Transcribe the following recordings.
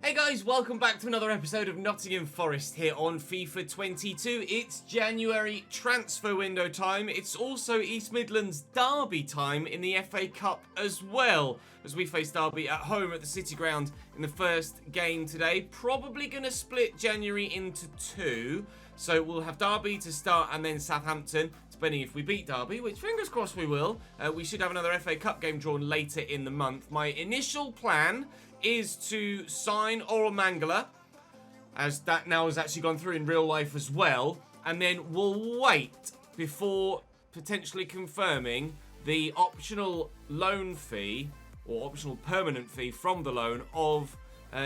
Hey guys, welcome back to another episode of Nottingham Forest here on FIFA 22. It's January transfer window time. It's also East Midlands derby time in the FA Cup as well, as we face Derby at home at the City Ground in the first game today. Probably going to split January into two. So we'll have Derby to start and then Southampton, depending if we beat Derby, which fingers crossed we will. We should have another FA Cup game drawn later in the month. My initial plan is to sign Mangala, as that now has actually gone through in real life as well, and then we'll wait before potentially confirming the optional loan fee or optional permanent fee from the loan of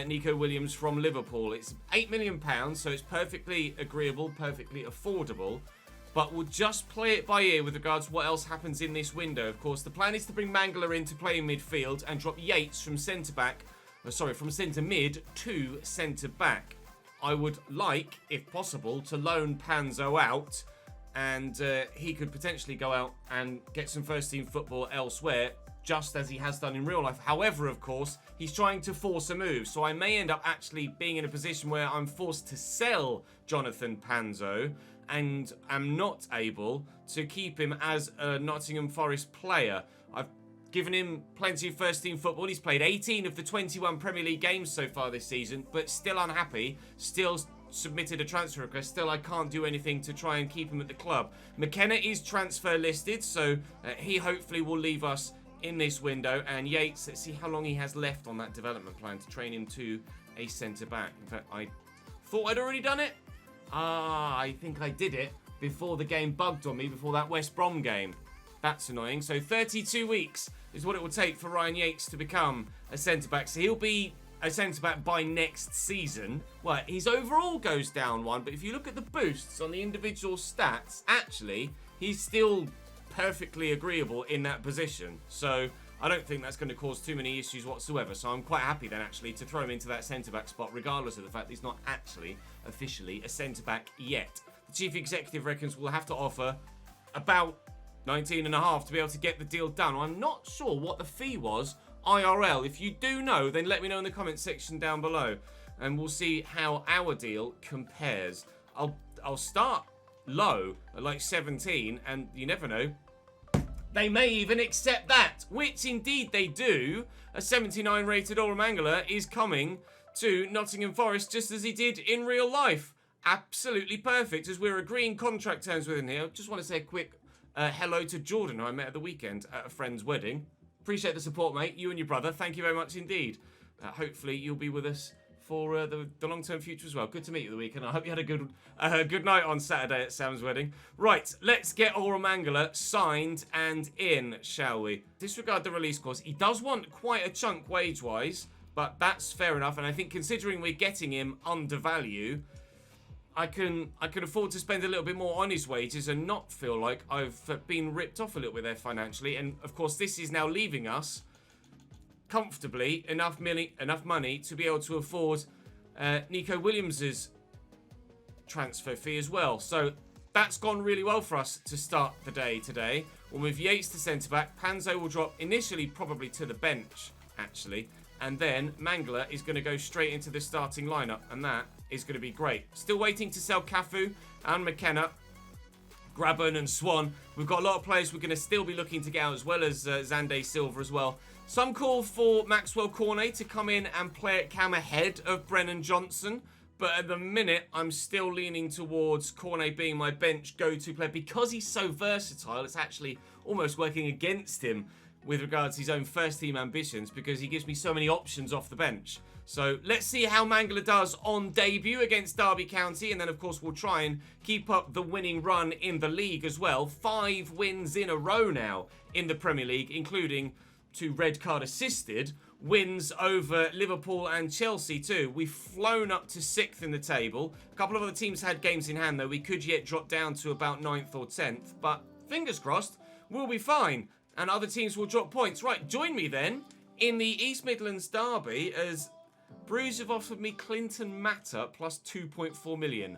Nico Williams from Liverpool. It's £8 million, so it's perfectly agreeable, perfectly affordable. But we'll just play it by ear with regards to what else happens in this window. Of course, the plan is to bring Mangala in to play in midfield and drop Yates from from centre mid to centre back. I would like, if possible, to loan Panzo out, and he could potentially go out and get some first team football elsewhere, just as he has done in real life. However, of course, he's trying to force a move, so I may end up actually being in a position where I'm forced to sell Jonathan Panzo and am not able to keep him as a Nottingham Forest player. I've given him plenty of first team football. He's played 18 of the 21 Premier League games so far this season, but still unhappy, still submitted a transfer request. Still, I can't do anything to try and keep him at the club. McKenna is transfer listed, so he hopefully will leave us in this window. And Yates, let's see how long he has left on that development plan to train him to a centre-back. In fact, I thought I'd already done it. I think I did it before the game bugged on me, before that West Brom game. That's annoying. So 32 weeks is what it will take for Ryan Yates to become a centre-back. So he'll be a centre-back by next season. Well, his overall goes down one, but if you look at the boosts on the individual stats, actually, he's still perfectly agreeable in that position. So I don't think that's going to cause too many issues whatsoever. So I'm quite happy then, actually, to throw him into that centre-back spot, regardless of the fact that he's not actually officially a centre-back yet. The chief executive reckons we'll have to offer about 19.5 to be able to get the deal done. I'm not sure what the fee was IRL. If you do know, then let me know in the comment section down below, and we'll see how our deal compares. I'll start low at like 17, and you never know, they may even accept that, which indeed they do. A 79 rated Mangala is coming to Nottingham Forest just as he did in real life. Absolutely perfect, as we're agreeing contract terms with him here. Just want to say a quick hello to Jordan, who I met at the weekend at a friend's wedding. Appreciate the support, mate. You and your brother. Thank you very much indeed. Hopefully you'll be with us for the long-term future as well. Good to meet you at the weekend. I hope you had a good night on Saturday at Sam's wedding. Right, let's get Mangala signed and in, shall we? Disregard the release clause. He does want quite a chunk wage-wise, but that's fair enough. And I think considering we're getting him under value, I can afford to spend a little bit more on his wages and not feel like I've been ripped off a little bit there financially. And of course, this is now leaving us comfortably enough money to be able to afford Nico Williams's transfer fee as well. So that's gone really well for us to start the day today. We'll move Yates to centre-back. Panzo will drop initially probably to the bench, actually. And then Mangala is going to go straight into the starting lineup, and that is going to be great. Still waiting to sell Cafu and McKenna, Grabban and Swan. We've got a lot of players we're going to still be looking to get out, as well as Zande Silva as well. Some call for Maxwell Cornet to come in and play at cam ahead of Brennan Johnson. But at the minute, I'm still leaning towards Cornet being my bench go-to player. Because he's so versatile, it's actually almost working against him with regards to his own first-team ambitions, because he gives me so many options off the bench. So let's see how Mangala does on debut against Derby County, and then of course we'll try and keep up the winning run in the league as well. 5 wins in a row now in the Premier League, including 2 red card assisted wins over Liverpool and Chelsea too. We've flown up to 6th in the table. A couple of other teams had games in hand though. We could yet drop down to about 9th or 10th, but fingers crossed, we'll be fine. And other teams will drop points. Right, join me then in the East Midlands derby, as Bruges have offered me Clinton Matter plus 2.4 million.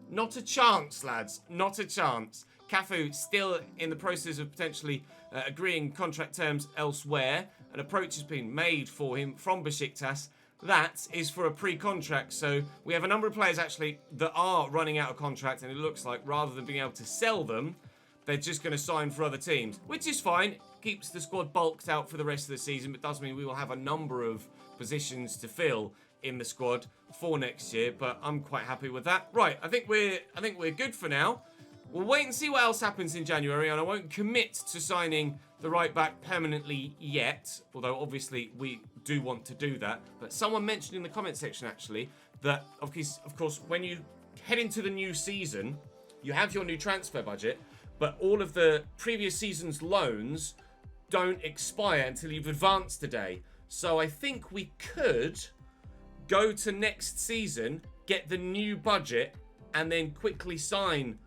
Not a chance, lads. Not a chance. Cafu still in the process of potentially agreeing contract terms elsewhere. An approach has been made for him from Besiktas. that is for a pre-contract. So we have a number of players actually that are running out of contract, and it looks like rather than being able to sell them, they're just going to sign for other teams, which is fine. Keeps the squad bulked out for the rest of the season, but does mean we will have a number of positions to fill in the squad for next year. But I'm quite happy with that. Right, I think we're good for now. We'll wait and see what else happens in January, and I won't commit to signing the right back permanently yet, although obviously we do want to do that. But someone mentioned in the comment section actually that of course when you head into the new season, you have your new transfer budget, but all of the previous season's loans don't expire until you've advanced today. So I think we could go to next season, get the new budget, and then quickly sign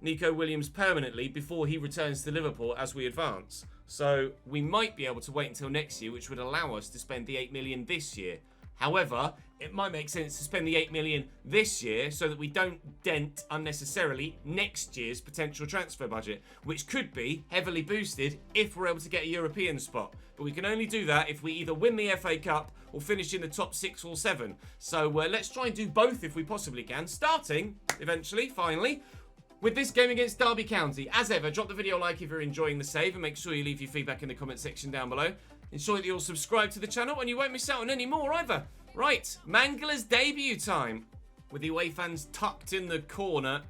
Nico Williams permanently before he returns to Liverpool as we advance. So we might be able to wait until next year, which would allow us to spend the 8 million this year. However, it might make sense to spend the 8 million this year so that we don't dent unnecessarily next year's potential transfer budget, which could be heavily boosted if we're able to get a European spot. But we can only do that if we either win the FA Cup or finish in the top 6 or 7. So let's try and do both if we possibly can, starting, eventually, finally, with this game against Derby County. As ever, drop the video a like if you're enjoying the save, and make sure you leave your feedback in the comment section down below. Ensure that you'll subscribe to the channel and you won't miss out on any more either. Right, Mangala's debut time. With the away fans tucked in the corner,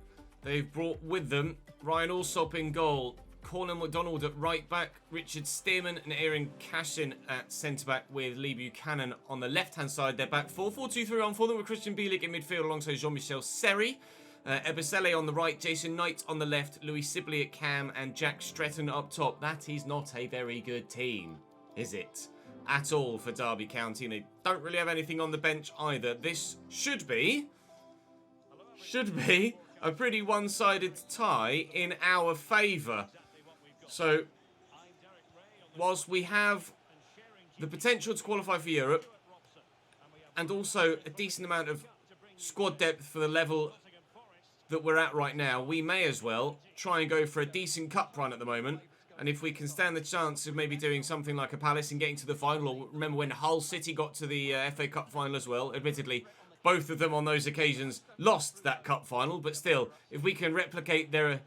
they've brought with them Ryan Alsop in goal, Cornel McDonald at right back, Richard Stearman and Aaron Cashin at centre back, with Lee Buchanan on the left hand side. They're back 4-4-2-3 on for them, with Christian Bielik in midfield alongside Jean-Michel Seri. Ebisele on the right, Jason Knight on the left, Louis Sibley at cam, and Jack Stretton up top. That is not a very good team, is it? At all for Derby County, and they don't really have anything on the bench either. This should be a pretty one-sided tie in our favour. So, whilst we have the potential to qualify for Europe, and also a decent amount of squad depth for the level that we're at right now, we may as well try and go for a decent cup run at the moment. And if we can stand the chance of maybe doing something like a Palace and getting to the final, or remember when Hull City got to the FA Cup final as well, admittedly, both of them on those occasions lost that cup final, but still, if we can replicate their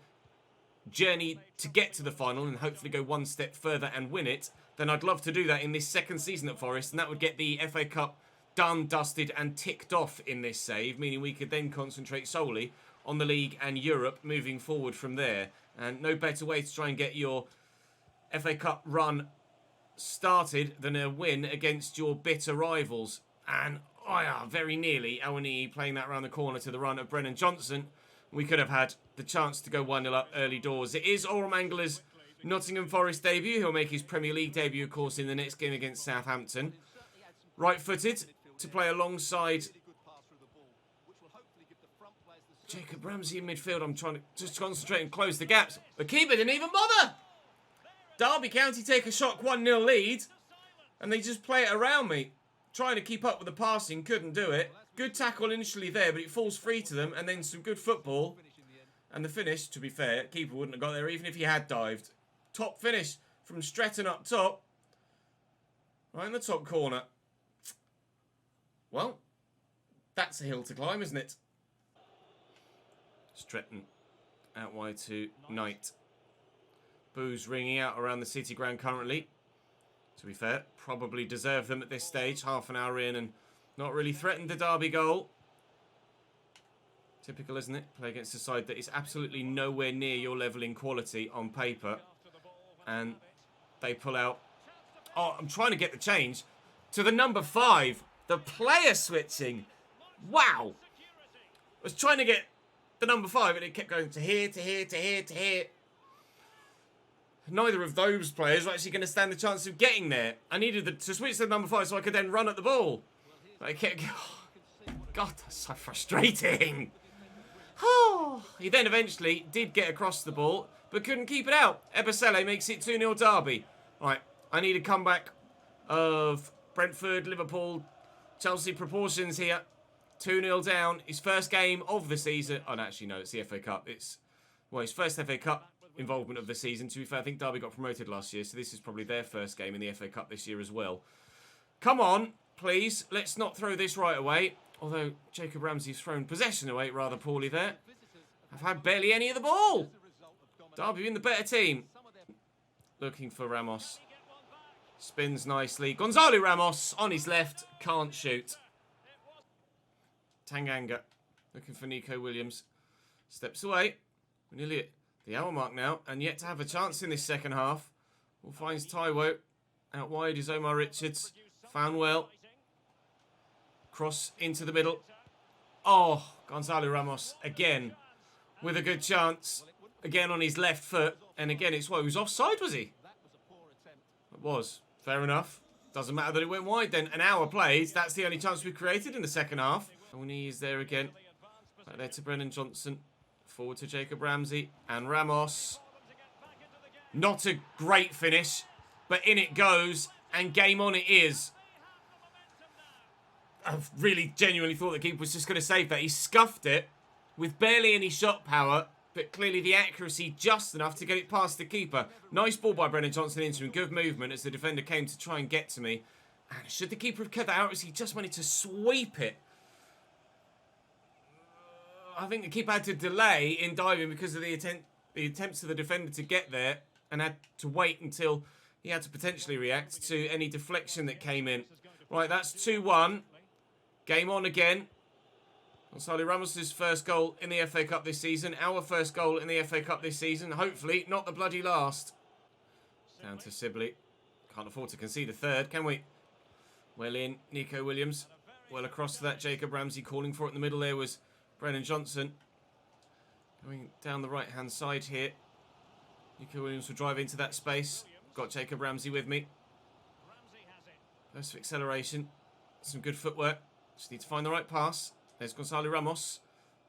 journey to get to the final and hopefully go one step further and win it, then I'd love to do that in this second season at Forest, and that would get the FA Cup done, dusted and ticked off in this save, meaning we could then concentrate solely on the league and Europe moving forward from there. And no better way to try and get your FA Cup run started than a win against your bitter rivals. And very nearly Awaniyi playing that around the corner to the run of Brennan Johnson. We could have had the chance to go 1-0 up early doors. It is Orel Mangala's Nottingham Forest debut. He'll make his Premier League debut, of course, in the next game against Southampton. Right-footed to play alongside Jacob Ramsey in midfield. I'm trying to just concentrate and close the gaps. The keeper didn't even bother. Derby County take a shock 1-0 lead, and they just play it around me. Trying to keep up with the passing, couldn't do it. Good tackle initially there, but it falls free to them, and then some good football. And the finish, to be fair, keeper wouldn't have got there even if he had dived. Top finish from Stretton up top. Right in the top corner. Well, that's a hill to climb, isn't it? Stretton out wide to Knight. Boos ringing out around the City ground currently. To be fair, probably deserve them at this stage. Half an hour in and not really threatened the Derby goal. Typical, isn't it? Play against a side that is absolutely nowhere near your level in quality on paper. And they pull out. Oh, I'm trying to get the change to the number 5. The player switching. Wow. I was trying to get the number 5 and it kept going to here, to here, to here, to here. Neither of those players were actually going to stand the chance of getting there. I needed to switch to the number 5 so I could then run at the ball. But I kept... Oh, God, that's so frustrating. Oh, he then eventually did get across the ball, but couldn't keep it out. Ebisele makes it 2-0 Derby. Right, I need a comeback of Brentford, Liverpool, Chelsea proportions here. 2-0 down. His first game of the season. Oh, no, actually, no, it's the FA Cup. It's, well, his first FA Cup involvement of the season. To be fair, I think Derby got promoted last year, so this is probably their first game in the FA Cup this year as well. Come on. please. Let's not throw this right away. Although Jacob Ramsey's thrown possession away rather poorly there. I've had barely any of the ball. Derby in the better team. Looking for Ramos. Spins nicely. Gonzalo Ramos on his left. Can't shoot. Tanganga. Looking for Nico Williams. Steps away. We're nearly at the hour mark now. And yet to have a chance in this second half. Will finds Taiwo. Out wide is Omar Richards. Found well. Cross into the middle. Oh, Gonzalo Ramos again with a good chance. Again on his left foot. And again, it's what, he was offside, was he? It was. Fair enough. Doesn't matter that it went wide then. An hour played. That's the only chance we created in the second half. Oni is there again. Back there to Brennan Johnson. Forward to Jacob Ramsey. And Ramos. Not a great finish. But in it goes. And game on it is. I really genuinely thought the keeper was just going to save that. He scuffed it with barely any shot power, but clearly the accuracy just enough to get it past the keeper. Nice ball by Brennan Johnson into him. Good movement as the defender came to try and get to me. And should the keeper have cut that out, or as he just wanted to sweep it? I think the keeper had to delay in diving because of the attempts of the defender to get there and had to wait until he had to potentially react to any deflection that came in. Right, that's 2-1. Game on again. Gonzalo Ramos' first goal in the FA Cup this season. Our first goal in the FA Cup this season. Hopefully, not the bloody last. Down to Sibley. Can't afford to concede a third, can we? Well in, Nico Williams. Well across to that Jacob Ramsey. Calling for it in the middle there was Brennan Johnson. Going down the right-hand side here. Nico Williams will drive into that space. Got Jacob Ramsey with me. Burst of acceleration. Some good footwork. Just need to find the right pass. There's Gonzalo Ramos.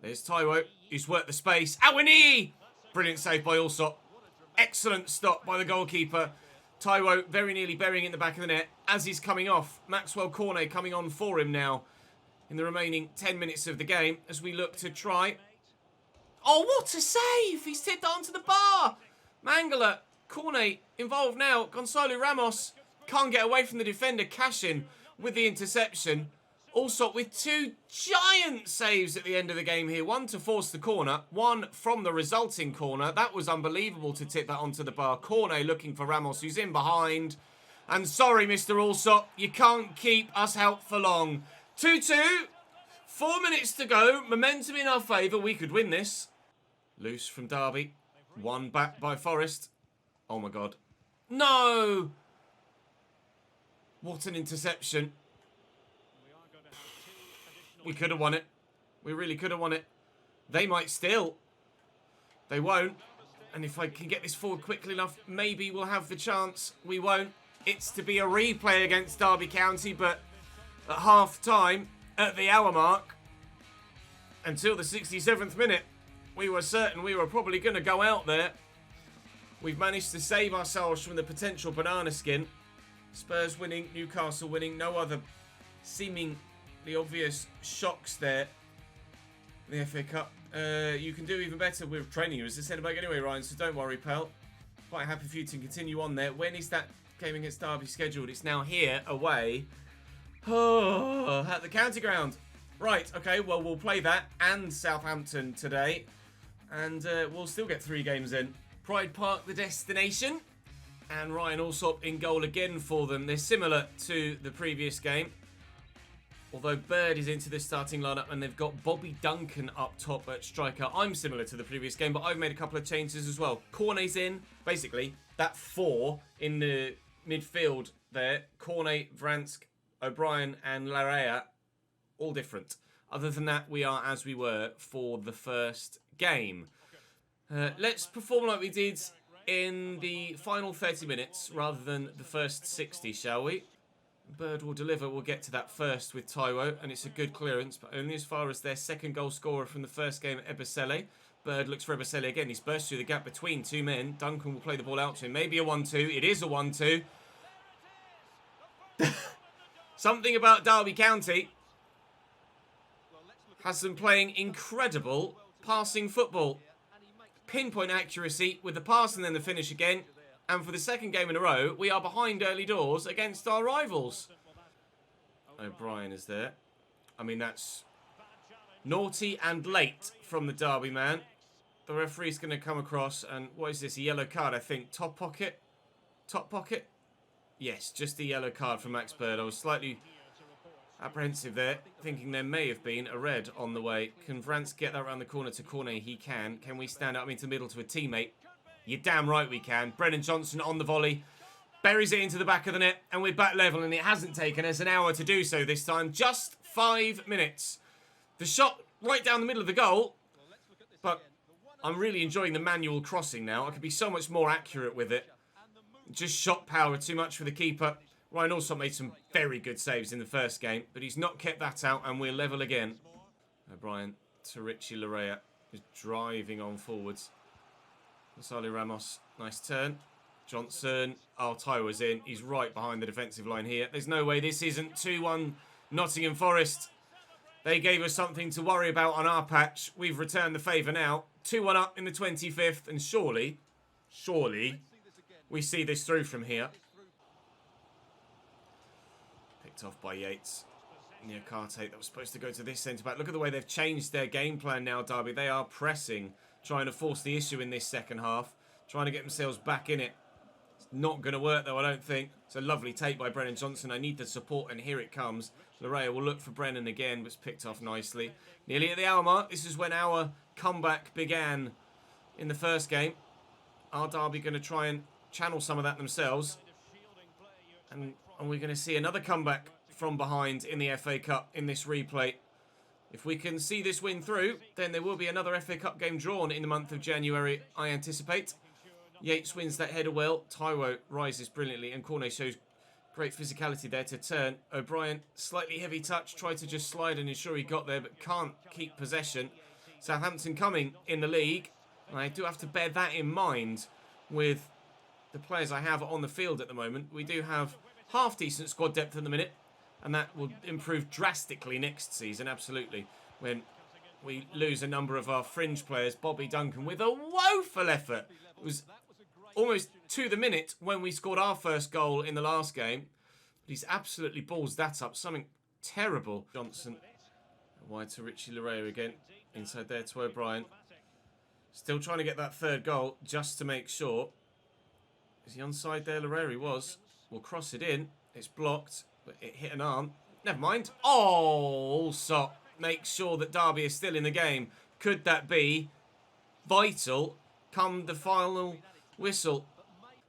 There's Taiwo. He's worked the space. Awini! Brilliant save by Allsop. Excellent stop by the goalkeeper. Taiwo very nearly burying it in the back of the net as he's coming off. Maxwell Cornet coming on for him now in the remaining 10 minutes of the game as we look to try. Oh, what a save! He's tipped onto the bar. Mangala. Cornet involved now. Gonzalo Ramos can't get away from the defender. Cashin with the interception. Also with two giant saves at the end of the game here. One to force the corner, one from the resulting corner. That was unbelievable to tip that onto the bar. Cornet looking for Ramos, who's in behind. And sorry, Mr. Allsop, you can't keep us out for long. 2-2, 4 minutes to go. Momentum in our favour. We could win this. Loose from Derby. One back by Forest. Oh, my God. No! What an interception. We could have won it. We really could have won it. They might still. They won't. And if I can get this forward quickly enough, maybe we'll have the chance. We won't. It's to be a replay against Derby County, but at half-time, at the hour mark, until the 67th minute, we were certain we were probably going to go out there. We've managed to save ourselves from the potential banana skin. Spurs winning, Newcastle winning, no other seemingly obvious shocks there. The FA Cup. You can do even better with training you as a centre-back anyway, Ryan, so don't worry, pal. Quite happy for you to continue on there. When is that game against Derby scheduled? It's now here, away. Oh, at the county ground. Right, okay, well, we'll play that and Southampton today. And we'll still get 3 games in. Pride Park, the destination. And Ryan Allsop in goal again for them. They're similar to the previous game. Although Bird is into the starting lineup and they've got Bobby Duncan up top at striker. I'm similar to the previous game, but I've made a couple of changes as well. Cornet's in. Basically, that 4 in the midfield there. Cornet, Vransk, O'Brien and Larea. All different. Other than that, we are as we were for the first game. Let's perform like we did in the final 30 minutes rather than the first 60, shall we? Bird will deliver. We'll get to that first with Taiwo, and it's a good clearance, but only as far as their second goal scorer from the first game, Ebosele. Bird looks for Ebosele again. He's burst through the gap between 2 men. Duncan will play the ball out to him. Maybe a 1-2. It is a 1-2. Something about Derby County has them playing incredible passing football. Pinpoint accuracy with the pass and then the finish again. And for the second game in a row, we are behind early doors against our rivals. O'Brien is there. I mean, that's naughty and late from the Derby man. The referee's going to come across and what is this? A yellow card, I think. Top pocket? Top pocket? Yes, just a yellow card for Max Bird. I was slightly apprehensive there, thinking there may have been a red on the way. Can Vrance get that around the corner to Cornet? He can. Can we stand up into the middle to a teammate? You're damn right we can. Brennan Johnson on the volley. Buries it into the back of the net, and we're back level, and it hasn't taken us an hour to do so this time. Just 5 minutes. The shot right down the middle of the goal, but I'm really enjoying the manual crossing now. I could be so much more accurate with it. Just shot power too much for the keeper. Ryan also made some very good saves in the first game, but he's not kept that out, and we're level again. O'Brien to Richie Larea, who's driving on forwards. Gonzalo Ramos, nice turn. Johnson, Taiwo's in. He's right behind the defensive line here. There's no way this isn't 2-1 Nottingham Forest. They gave us something to worry about on our patch. We've returned the favour now. 2-1 up in the 25th, and surely, we see this through from here. Picked off by Yates. Niakate, that was supposed to go to this centre-back. Look at the way they've changed their game plan now, Derby. They are pressing, trying to force the issue in this second half, trying to get themselves back in it. It's not going to work, though, I don't think. It's a lovely take by Brennan Johnson. I need the support, and here it comes. Larea will look for Brennan again, but it's picked off nicely. Nearly at the hour mark. This is when our comeback began in the first game. Are Derby going to try and channel some of that themselves? And we're going to see another comeback from behind in the FA Cup in this replay. If we can see this win through, then there will be another FA Cup game drawn in the month of January, I anticipate. Yates wins that header well. Taiwo rises brilliantly, and Cornet shows great physicality there to turn. O'Brien, slightly heavy touch, tried to just slide and ensure he got there, but can't keep possession. Southampton coming in the league. And I do have to bear that in mind with the players I have on the field at the moment. We do have half-decent squad depth at the minute, and that will improve drastically next season, absolutely, when we lose a number of our fringe players. Bobby Duncan with a woeful effort. It was almost to the minute when we scored our first goal in the last game. But he's absolutely balls that up. Something terrible. Johnson wide to Richie Larea again. Inside there to O'Brien. Still trying to get that third goal just to make sure. Is he onside there? Larea he was. We'll cross it in. It's blocked, but it hit an arm. Never mind. Oh, Sot makes sure that Derby is still in the game. Could that be vital come the final whistle?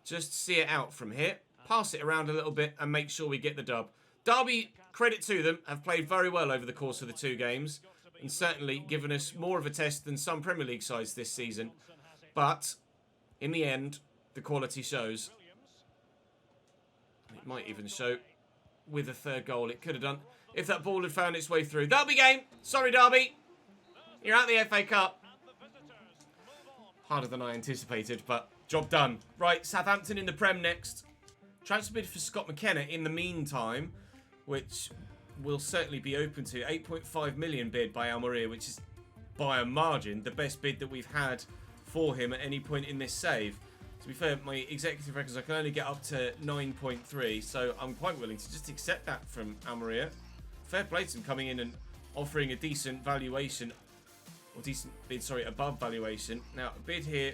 Just see it out from here. Pass it around a little bit and make sure we get the dub. Derby, credit to them, have played very well over the course of the 2 games. And certainly given us more of a test than some Premier League sides this season. But in the end, the quality shows. It might even show with a third goal. It could have done if that ball had found its way through. Derby game. Sorry, Derby. You're out the FA Cup. Harder than I anticipated, but job done. Right, Southampton in the Prem next. Transfer bid for Scott McKenna in the meantime, which will certainly be open to. 8.5 million bid by Almeria, which is by a margin the best bid that we've had for him at any point in this save. To be fair, my executive records, I can only get up to 9.3, so I'm quite willing to just accept that from Almeria. Fair play to him coming in and offering a decent valuation, or decent bid, sorry, above valuation. Now, a bid here,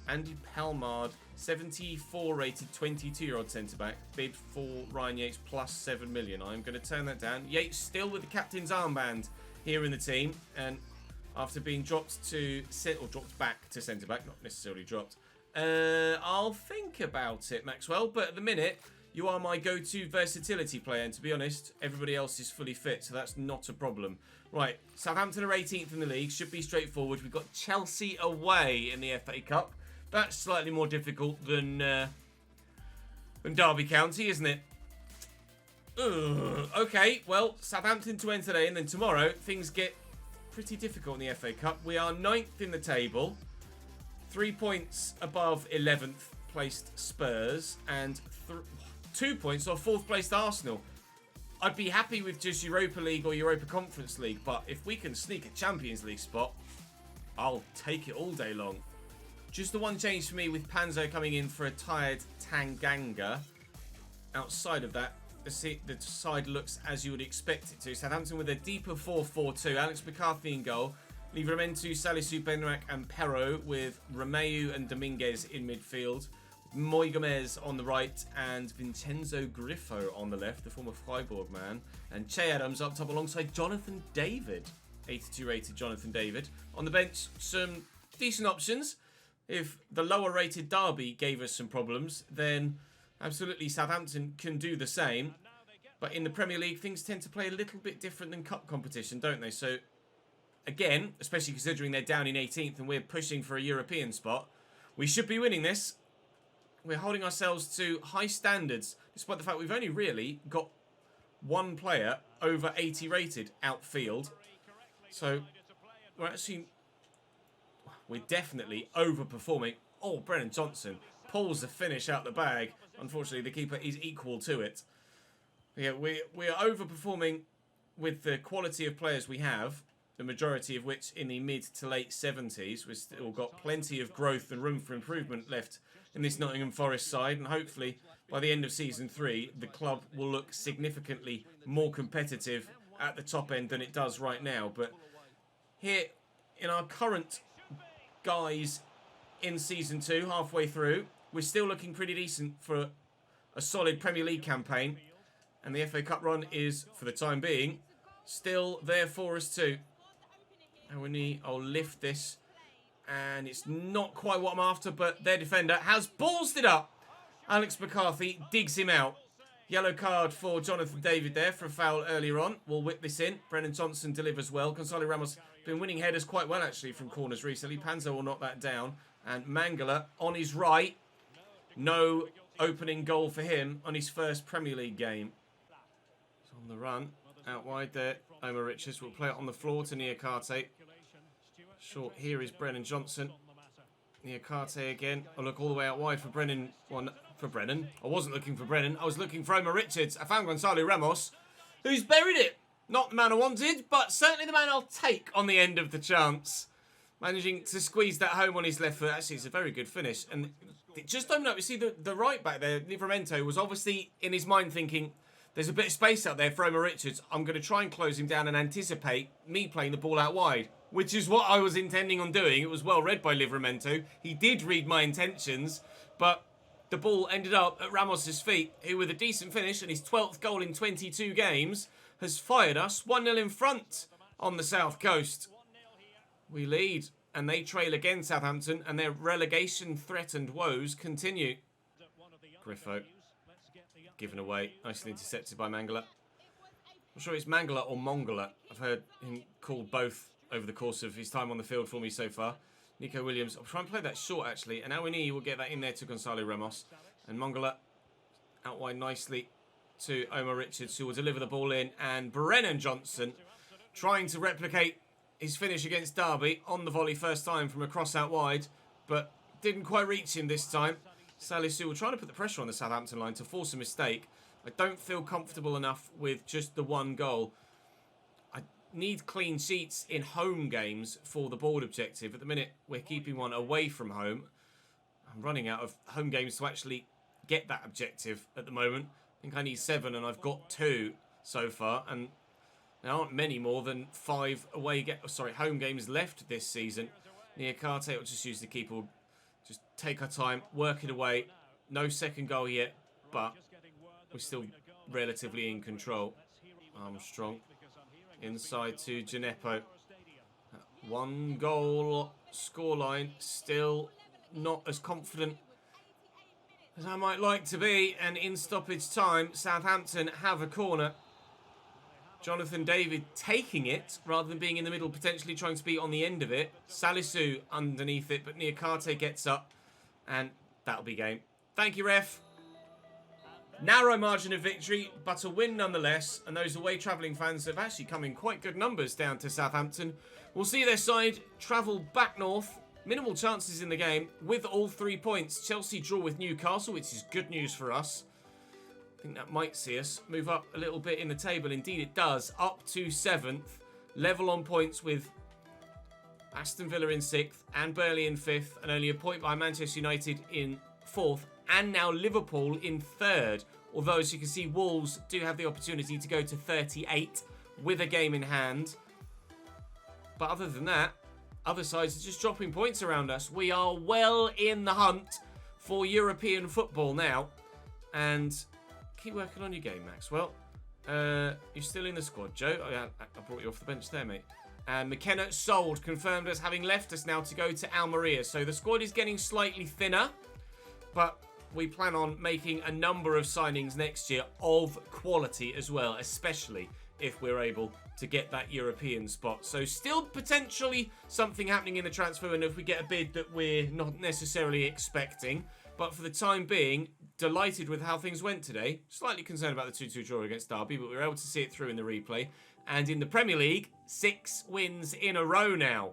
Andy Palmard, 74 rated 22-year-old centre-back, bid for Ryan Yates plus 7 million. I'm going to turn that down. Yates still with the captain's armband here in the team, and after being dropped back to centre-back, not necessarily dropped, I'll think about it, Maxwell, but at the minute, you are my go-to versatility player, and to be honest, everybody else is fully fit, so that's not a problem. Right, Southampton are 18th in the league, should be straightforward. We've got Chelsea away in the FA Cup. That's slightly more difficult than Derby County, isn't it? Okay, well, Southampton to end today, and then tomorrow, things get pretty difficult in the FA Cup. We are 9th in the table. 3 points above 11th placed Spurs and 2 points off 4th placed Arsenal. I'd be happy with just Europa League or Europa Conference League, but if we can sneak a Champions League spot, I'll take it all day long. Just the one change for me with Panzo coming in for a tired Tanganga. Outside of that, the side looks as you would expect it to. Southampton with a deeper 4-4-2. Alex McCarthy in goal. Livramento, Salisu, Benrak and Perro with Romeu and Dominguez in midfield. Moy Gomez on the right and Vincenzo Griffo on the left, the former Freiburg man. And Che Adams up top alongside Jonathan David. 82 rated Jonathan David. On the bench, some decent options. If the lower rated Derby gave us some problems, then absolutely Southampton can do the same. But in the Premier League, things tend to play a little bit different than cup competition, don't they? So, again, especially considering they're down in 18th and we're pushing for a European spot, we should be winning this. We're holding ourselves to high standards, despite the fact we've only really got one player over 80 rated outfield. So, we're definitely overperforming. Oh, Brennan Johnson pulls the finish out the bag. Unfortunately, the keeper is equal to it. Yeah, we're overperforming with the quality of players we have, the majority of which in the mid to late 70s. We've still got plenty of growth and room for improvement left in this Nottingham Forest side, and hopefully by the end of Season 3, the club will look significantly more competitive at the top end than it does right now. But here, in our current guys in Season 2, halfway through, we're still looking pretty decent for a solid Premier League campaign. And the FA Cup run is, for the time being, still there for us too. And I'll lift this. And it's not quite what I'm after, but their defender has ballsed it up. Alex McCarthy digs him out. Yellow card for Jonathan David there for a foul earlier on. We'll whip this in. Brennan Johnson delivers well. Gonzalo Ramos been winning headers quite well, actually, from corners recently. Panzo will knock that down. And Mangala on his right. No opening goal for him on his first Premier League game. It's on the run. Out wide there. Omar Richards will play it on the floor to Niakate. Short here is Brennan Johnson. Niakate again. I'll look all the way out wide for Brennan. For Brennan. I wasn't looking for Brennan. I was looking for Omar Richards. I found Gonzalo Ramos, who's buried it. Not the man I wanted, but certainly the man I'll take on the end of the chance. Managing to squeeze that home on his left foot. Actually, it's a very good finish. And it just opened up. You see, the right back there, Livramento, was obviously in his mind thinking, there's a bit of space out there for Omar Richards. I'm going to try and close him down and anticipate me playing the ball out wide, which is what I was intending on doing. It was well read by Livramento. He did read my intentions, but the ball ended up at Ramos's feet, who with a decent finish and his 12th goal in 22 games has fired us 1-0 in front on the South Coast. We lead, and they trail again, Southampton, and their relegation-threatened woes continue. Griffo given away, nicely intercepted by Mangala. I'm sure it's Mangala or Mongala. I've heard him called both over the course of his time on the field for me so far. Nico Williams, I'll try and play that short actually, and Awini will get that in there to Gonzalo Ramos. And Mongala out wide nicely to Omar Richards, who will deliver the ball in, and Brennan Johnson trying to replicate his finish against Derby on the volley first time from a cross out wide, but didn't quite reach him this time. Salisu will try to put the pressure on the Southampton line to force a mistake. I don't feel comfortable enough with just the one goal. I need clean sheets in home games for the board objective. At the minute, we're keeping one away from home. I'm running out of home games to actually get that objective at the moment. I think I need 7 and I've got 2 so far. And there aren't many more than 5 home games left this season. Niakate will just use the keeper. Just take our time, work it away. No second goal yet, but we're still relatively in control. Armstrong inside to Gineppo. 1 goal scoreline. Still not as confident as I might like to be. And in stoppage time, Southampton have a corner. Jonathan David taking it rather than being in the middle, potentially trying to be on the end of it. Salisu underneath it, but Niakate gets up, and that'll be game. Thank you, ref. Narrow margin of victory, but a win nonetheless. And those away travelling fans have actually come in quite good numbers down to Southampton. We'll see their side travel back north. Minimal chances in the game with all 3 points. Chelsea draw with Newcastle, which is good news for us. I think that might see us move up a little bit in the table. Indeed it does. Up to 7th. Level on points with Aston Villa in 6th and Burnley in 5th. And only a point behind Manchester United in 4th. And now Liverpool in 3rd. Although, as you can see, Wolves do have the opportunity to go to 38 with a game in hand. But other than that, other sides are just dropping points around us. We are well in the hunt for European football now. And keep working on your game, Maxwell. You're still in the squad, Joe. Oh, yeah, I brought you off the bench there, mate. And McKenna sold, confirmed as having left us now to go to Almeria. So the squad is getting slightly thinner. But we plan on making a number of signings next year of quality as well, especially if we're able to get that European spot. So still potentially something happening in the transfer window if we get a bid that we're not necessarily expecting. But for the time being, delighted with how things went today. Slightly concerned about the 2-2 draw against Derby, but we were able to see it through in the replay. And in the Premier League, 6 wins in a row now.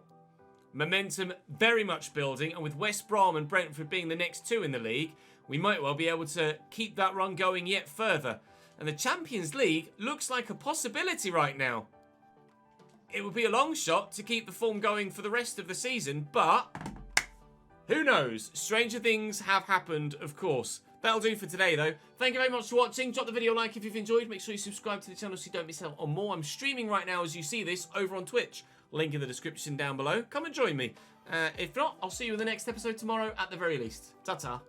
Momentum very much building, and with West Brom and Brentford being the next 2 in the league, we might well be able to keep that run going yet further. And the Champions League looks like a possibility right now. It would be a long shot to keep the form going for the rest of the season, but who knows? Stranger things have happened, of course. That'll do for today, though. Thank you very much for watching. Drop the video a like if you've enjoyed. Make sure you subscribe to the channel so you don't miss out on more. I'm streaming right now as you see this over on Twitch. Link in the description down below. Come and join me. If not, I'll see you in the next episode tomorrow at the very least. Ta-ta.